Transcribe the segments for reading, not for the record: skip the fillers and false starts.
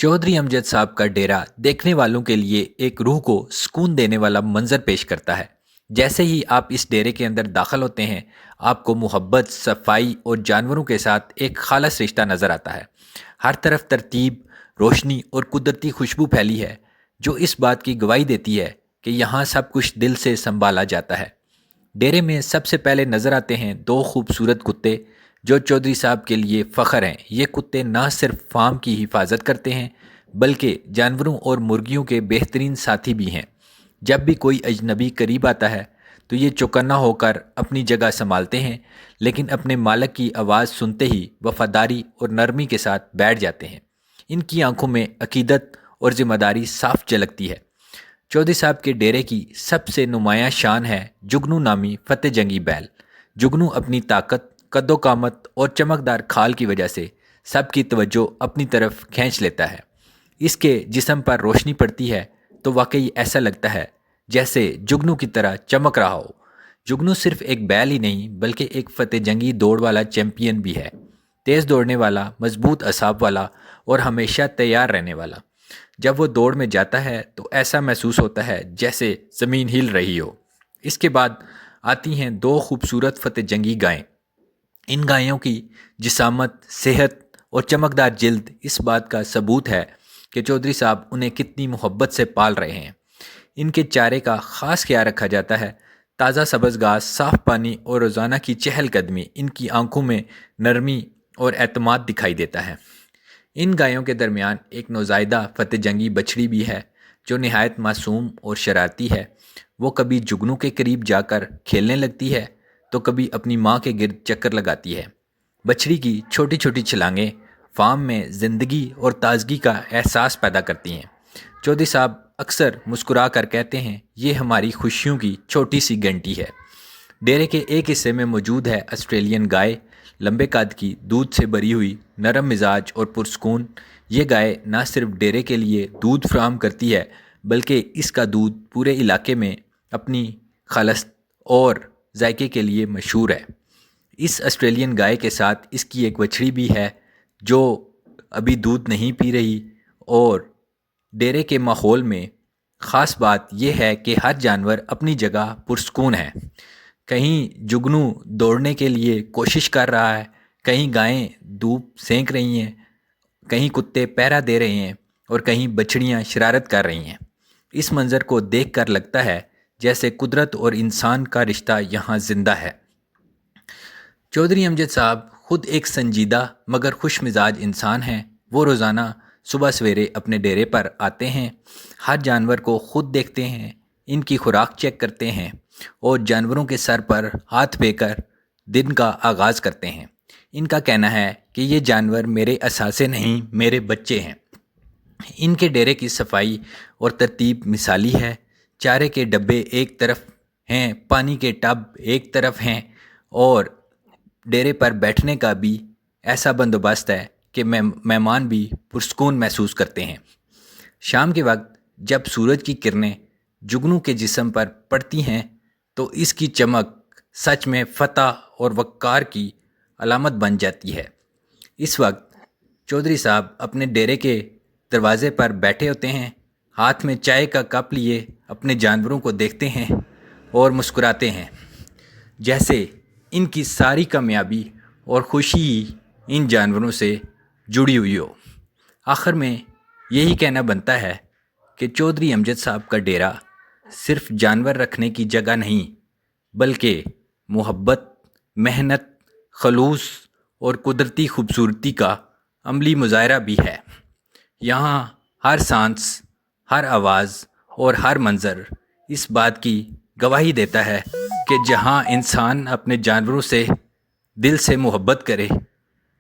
चौधरी अमजद साहब का डेरा देखने वालों के लिए एक रूह को सुकून देने वाला मंजर पेश करता है। जैसे ही आप इस डेरे के अंदर दाखिल होते हैं, आपको मोहब्बत, सफाई और जानवरों के साथ एक खालस रिश्ता नज़र आता है। हर तरफ तरतीब, रोशनी और कुदरती खुशबू फैली है, जो इस बात की गवाही देती है कि यहाँ सब कुछ दिल से संभाला जाता है। डेरे में सबसे पहले नज़र आते हैं दो खूबसूरत कुत्ते, जो चौधरी साहब के लिए फ़ख्र हैं। ये कुत्ते ना सिर्फ फार्म की हिफाजत करते हैं, बल्कि जानवरों और मुर्गियों के बेहतरीन साथी भी हैं। जब भी कोई अजनबी करीब आता है तो ये चौकन्ना होकर अपनी जगह संभालते हैं, लेकिन अपने मालिक की आवाज़ सुनते ही वफादारी और नरमी के साथ बैठ जाते हैं। इनकी आंखों में अकीदत और ज़िम्मेदारी साफ झलकती है। चौधरी साहब के डेरे की सबसे नुमायाँ शान है जुगनू नामी फतेह जंगी बैल। जुगनू अपनी ताकत, कद्दो-कामत और चमकदार खाल की वजह से सबकी तवज्जो अपनी तरफ खींच लेता है। इसके जिस्म पर रोशनी पड़ती है तो वाकई ऐसा लगता है जैसे जुगनू की तरह चमक रहा हो। जुगनू सिर्फ एक बैल ही नहीं, बल्कि एक फतेह जंगी दौड़ वाला चैंपियन भी है। तेज़ दौड़ने वाला, मजबूत असाब वाला और हमेशा तैयार रहने वाला। जब वो दौड़ में जाता है तो ऐसा महसूस होता है जैसे ज़मीन हिल रही हो। इसके बाद आती हैं दो खूबसूरत फतेह जंगी गायें। इन गायों की जिसामत, सेहत और चमकदार जिल्द इस बात का सबूत है कि चौधरी साहब उन्हें कितनी मोहब्बत से पाल रहे हैं। इनके चारे का ख़ास ख्याल रखा जाता है। ताज़ा सब्ज़ घास, साफ़ पानी और रोज़ाना की चहलकदमी इनकी आंखों में नरमी और एतमाद दिखाई देता है। इन गायों के दरमियान एक नौज़ायदा फतेह जंगी बछड़ी भी है, जो नहायत मासूम और शरारती है। वो कभी जुगनू के करीब जाकर खेलने लगती है तो कभी अपनी माँ के गिर्द चक्कर लगाती है। बछड़ी की छोटी छोटी छलांगें फार्म में ज़िंदगी और ताजगी का एहसास पैदा करती हैं। चौधरी साहब अक्सर मुस्कुरा कर कहते हैं, ये हमारी खुशियों की छोटी सी घंटी है। डेरे के एक हिस्से में मौजूद है ऑस्ट्रेलियन गाय, लंबे कद की, दूध से भरी हुई, नरम मिजाज और पुरसकून। ये गाय ना सिर्फ डेरे के लिए दूध फराहम करती है, बल्कि इसका दूध पूरे इलाके में अपनी खालस और जायके के लिए मशहूर है। इस ऑस्ट्रेलियन गाय के साथ इसकी एक बछड़ी भी है, जो अभी दूध नहीं पी रही। और डेरे के माहौल में ख़ास बात यह है कि हर जानवर अपनी जगह पुरसकून है। कहीं जुगनू दौड़ने के लिए कोशिश कर रहा है, कहीं गायें धूप सेंक रही हैं, कहीं कुत्ते पहरा दे रहे हैं और कहीं बछड़ियां शरारत कर रही हैं। इस मंज़र को देखकर लगता है जैसे कुदरत और इंसान का रिश्ता यहाँ ज़िंदा है। चौधरी अमजद साहब खुद एक संजीदा मगर खुश मिजाज इंसान हैं। वो रोज़ाना सुबह सवेरे अपने डेरे पर आते हैं, हर जानवर को खुद देखते हैं, इनकी खुराक चेक करते हैं और जानवरों के सर पर हाथ फेंकर दिन का आगाज़ करते हैं। इनका कहना है कि ये जानवर मेरे असासे नहीं, मेरे बच्चे हैं। इनके डेरे की सफाई और तरतीब मिसाली है। चारे के डब्बे एक तरफ हैं, पानी के टब एक तरफ हैं और डेरे पर बैठने का भी ऐसा बंदोबस्त है कि मेहमान भी पुरसकून महसूस करते हैं। शाम के वक्त जब सूरज की किरणें जुगनू के जिस्म पर पड़ती हैं तो इसकी चमक सच में फतह और वक़ार की अलामत बन जाती है। इस वक्त चौधरी साहब अपने डेरे के दरवाज़े पर बैठे होते हैं, हाथ में चाय का कप लिए अपने जानवरों को देखते हैं और मुस्कुराते हैं, जैसे इनकी सारी कामयाबी और खुशी इन जानवरों से जुड़ी हुई हो। आखिर में यही कहना बनता है कि चौधरी अमजद साहब का डेरा सिर्फ जानवर रखने की जगह नहीं, बल्कि मोहब्बत, मेहनत, खलूस और कुदरती खूबसूरती का अमली मुजाहरा भी है। यहाँ हर सांस, हर आवाज़ और हर मंज़र इस बात की गवाही देता है कि जहाँ इंसान अपने जानवरों से दिल से मोहब्बत करे,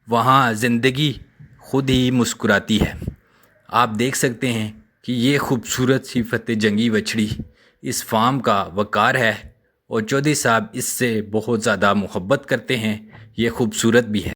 वहाँ ज़िंदगी खुद ही मुस्कुराती है। आप देख सकते हैं कि ये खूबसूरत सी फतेह जंगी बछड़ी इस फार्म का वक़ार है और चौधरी साहब इससे बहुत ज़्यादा मोहब्बत करते हैं। ये खूबसूरत भी है।